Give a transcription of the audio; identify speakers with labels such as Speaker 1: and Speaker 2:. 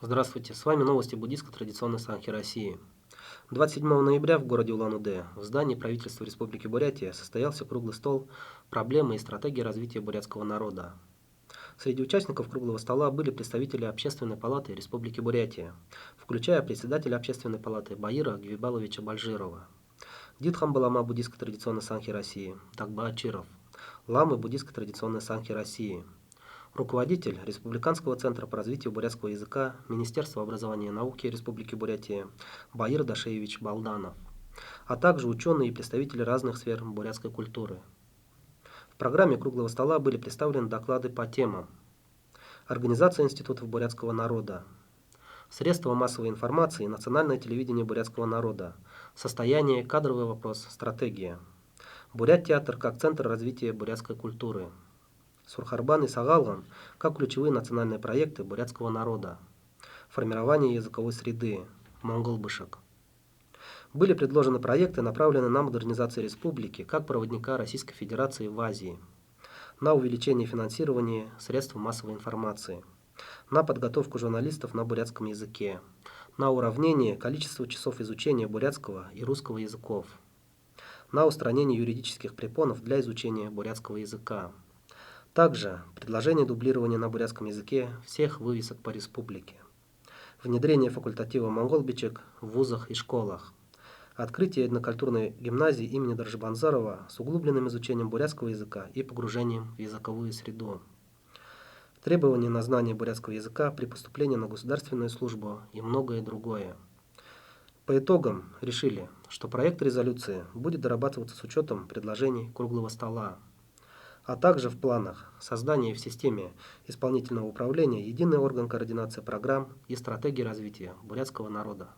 Speaker 1: Здравствуйте, с вами новости буддийской традиционной санхи России. 27 ноября в городе Улан-Удэ в здании правительства Республики Бурятия состоялся круглый стол «Проблемы и стратегии развития бурятского народа». Среди участников круглого стола были представители Общественной палаты Республики Бурятия, включая председателя Общественной палаты Баира Гвибаловича Бальжирова, Дидхам Балама буддийской традиционной санхи России Дагба Ачиров, ламы буддийской традиционной санхи России, руководитель Республиканского центра по развитию бурятского языка Министерства образования и науки Республики Бурятия Баир Дашеевич Балданов, а также ученые и представители разных сфер бурятской культуры. В программе круглого стола были представлены доклады по темам: организация институтов бурятского народа, средства массовой информации и национальное телевидение бурятского народа, состояние, кадровый вопрос, стратегия, Бурят-театр как центр развития бурятской культуры, Сурхарбан и Сагалган как ключевые национальные проекты бурятского народа, формирование языковой среды, Монгол-Бышек. Были предложены проекты, направленные на модернизацию республики как проводника Российской Федерации в Азии, на увеличение финансирования средств массовой информации, на подготовку журналистов на бурятском языке, на уравнение количества часов изучения бурятского и русского языков, на устранение юридических препонов для изучения бурятского языка. Также предложение дублирования на бурятском языке всех вывесок по республике, внедрение факультатива монгол-бичек в вузах и школах, открытие этнокультурной гимназии имени Даржибанзарова с углубленным изучением бурятского языка и погружением в языковую среду, требования на знание бурятского языка при поступлении на государственную службу и многое другое. По итогам решили, что проект резолюции будет дорабатываться с учетом предложений круглого стола, а также в планах создания в системе исполнительного управления единый орган координации программ и стратегий развития бурятского народа.